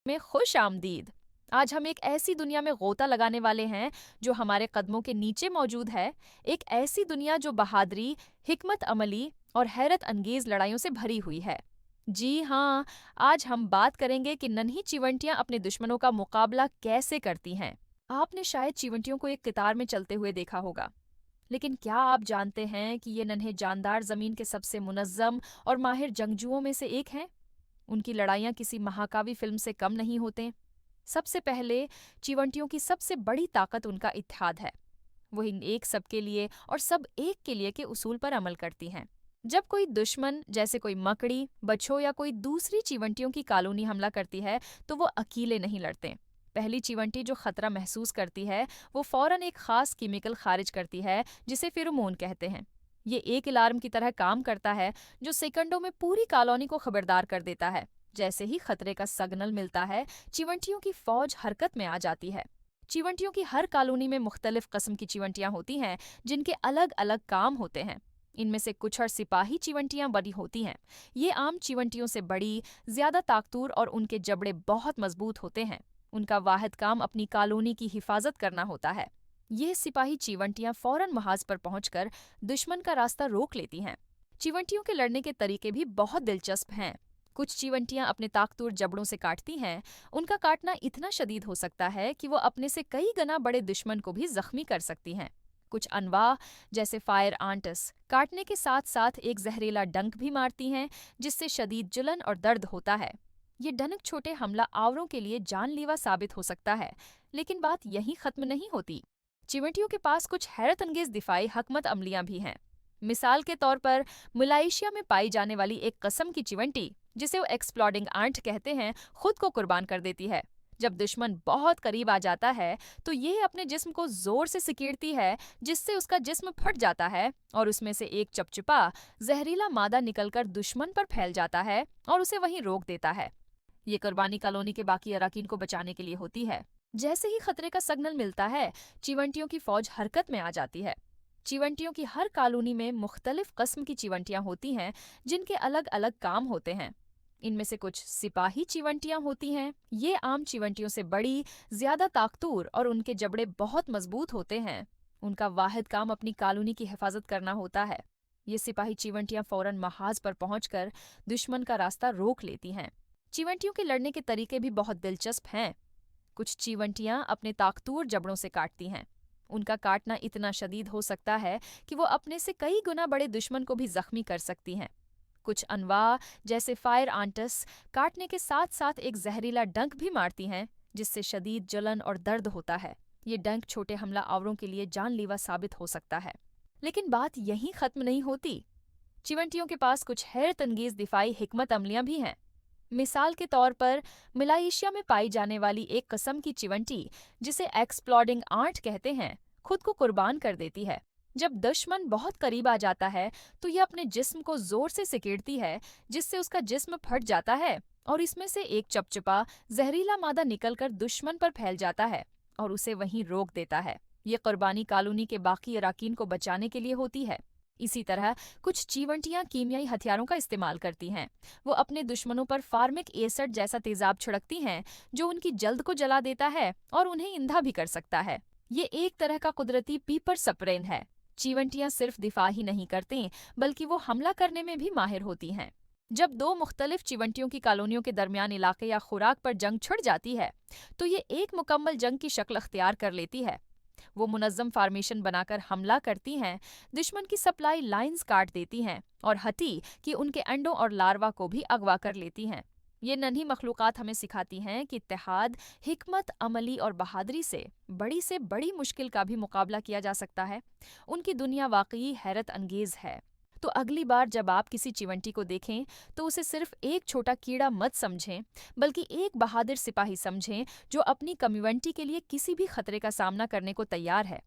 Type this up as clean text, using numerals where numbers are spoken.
में खुश आमदीद। आज हम एक ऐसी दुनिया में गोता लगाने वाले हैं जो हमारे कदमों के नीचे मौजूद है। एक ऐसी दुनिया जो बहादुरी, हिकमत अमली और हैरत अंगेज लड़ाइयों से भरी हुई है। जी हाँ, आज हम बात करेंगे कि नन्ही चींटियां अपने दुश्मनों का मुकाबला कैसे करती हैं। आपने शायद चींटियों को एक कतार में चलते हुए देखा होगा, लेकिन क्या आप जानते हैं कि ये नन्हे जानदार जमीन के सबसे मुनज्जम और माहिर जंगजुओं में से एक हैं? उनकी लड़ाइयाँ किसी महाकाव्य फिल्म से कम नहीं होते। सबसे पहले, चींटियों की सबसे बड़ी ताकत उनका इत्तेहाद है। वो इन एक सबके लिए और सब एक के लिए के उसूल पर अमल करती हैं। जब कोई दुश्मन जैसे कोई मकड़ी, बच्छो या कोई दूसरी चींटियों की कॉलोनी हमला करती है तो वो अकेले नहीं लड़ते। पहली चींटी जो खतरा महसूस करती है वो फौरन एक खास केमिकल खारिज करती है जिसे फेरोमोन कहते हैं। ये एक अलार्म की तरह काम करता है जो सेकंडों में पूरी कॉलोनी को खबरदार कर देता है। जैसे ही खतरे का सिग्नल मिलता है, चींटियों की फौज हरकत में आ जाती है। चींटियों की हर कॉलोनी में मुख्तलिफ किस्म की चींटियां होती हैं जिनके अलग अलग काम होते हैं। इनमें से कुछ और सिपाही चींटियां बड़ी होती हैं। ये आम चींटियों से बड़ी, ज्यादा ताकतवर और उनके जबड़े बहुत मजबूत होते हैं। उनका वाहिद काम अपनी कॉलोनी की हिफाजत करना होता है। ये सिपाही चींटियां फौरन महाज पर पहुंचकर दुश्मन का रास्ता रोक लेती हैं। चींटियों के लड़ने के तरीके भी बहुत दिलचस्प हैं। कुछ चींटियां अपने ताकतवर जबड़ों से काटती हैं। उनका काटना इतना शदीद हो सकता है कि वो अपने से कई गुना बड़े दुश्मन को भी जख्मी कर सकती हैं। कुछ अनवा जैसे फायर आंटस काटने के साथ साथ एक जहरीला डंक भी मारती हैं जिससे शदीद जलन और दर्द होता है। ये डनक छोटे हमला आवरों के लिए जानलेवा साबित हो सकता है, लेकिन बात यहीं खत्म नहीं होती। चींटियों के पास कुछ हैरत अंगेज दिफाई हकमत अमलियां भी हैं। मिसाल के तौर पर मलेशिया में पाई जाने वाली एक किस्म की चींटी जिसे वो एक्सप्लोडिंग आंट कहते हैं, खुद को कुर्बान कर देती है। जब दुश्मन बहुत करीब आ जाता है तो ये अपने जिस्म को जोर से सिकीड़ती है जिससे उसका जिस्म फट जाता है और उसमें से एक चपचिपा जहरीला मादा निकलकर दुश्मन पर फैल जाता है और उसे वहीं रोक देता है। ये कुर्बानी कॉलोनी के बाकी अराकीन को बचाने के लिए होती है। जैसे ही खतरे का सिग्नल मिलता है, चींटियों की फौज हरकत में आ जाती है। चींटियों की हर कॉलोनी में मुख्तलिफ किस्म की चींटियां होती हैं जिनके अलग अलग काम होते हैं। इनमें से कुछ सिपाही चींटियां होती हैं। ये आम चींटियों से बड़ी, ज्यादा ताकतवर और उनके जबड़े बहुत मजबूत होते हैं। उनका वाहिद काम अपनी कॉलोनी की हिफाजत करना होता है। ये सिपाही चींटियां फौरन महाज पर पहुंचकर दुश्मन का रास्ता रोक लेती हैं। चींटियों के लड़ने के तरीके भी बहुत दिलचस्प हैं। कुछ चींटियां अपने ताकतवर जबड़ों से काटती हैं। उनका काटना इतना शदीद हो सकता है कि वो अपने से कई गुना बड़े दुश्मन को भी जख्मी कर सकती हैं। कुछ अनवा जैसे फायर आंटस काटने के साथ साथ एक जहरीला डंक भी मारती हैं जिससे शदीद जलन और दर्द होता है। ये डंक छोटे हमला आवरों के लिए जानलेवा साबित हो सकता है। लेकिन बात यहीं खत्म नहीं होती। चींटियों के पास कुछ हैरत अंगेज दिफाई हिकमत अमलियां भी हैं। मिसाल के तौर पर मलेशिया में पाई जाने वाली एक किस्म की चींटी जिसे एक्सप्लोडिंग आंट कहते हैं, खुद को कुर्बान कर देती है। जब दुश्मन बहुत करीब आ जाता है तो यह अपने जिस्म को जोर से सिकेड़ती है जिससे उसका जिस्म फट जाता है और इसमें से एक चपचिपा जहरीला मादा निकलकर दुश्मन पर फैल जाता है और उसे वहीं रोक देता है। ये कुर्बानी कॉलोनी के बाकी अराकीन को बचाने के लिए होती है। इसी तरह कुछ चींटियां कीमियाई हथियारों का इस्तेमाल करती हैं। वो अपने दुश्मनों पर फार्मिक एसिड जैसा तेजाब छिड़कती हैं जो उनकी जल्द को जला देता है और उन्हें इंधा भी कर सकता है। ये एक तरह का कुदरती पीपर स्प्रेन है। चींटियां सिर्फ दिफा ही नहीं करती बल्कि वो हमला करने में भी माहिर होती हैं। जब दो मुख्तलिफ चींटियों की कॉलोनियों के दरमियान इलाके या खुराक पर जंग छिड़ जाती है तो ये एक मुकम्मल जंग की शक्ल अख्तियार कर लेती है। वो मुनज़्ज़म फार्मेशन बनाकर हमला करती हैं, दुश्मन की सप्लाई लाइंस काट देती हैं और हती कि उनके अंडों और लार्वा को भी अगवा कर लेती हैं। ये नन्ही मखलूक़ात हमें सिखाती हैं कि इत्तेहाद, हिकमत अमली और बहादुरी से बड़ी मुश्किल का भी मुकाबला किया जा सकता है। उनकी दुनिया वाकई हैरत अंगेज है। तो अगली बार जब आप किसी चींटी को देखें तो उसे सिर्फ एक छोटा कीड़ा मत समझें, बल्कि एक बहादुर सिपाही समझें जो अपनी कम्युनिटी के लिए किसी भी खतरे का सामना करने को तैयार है।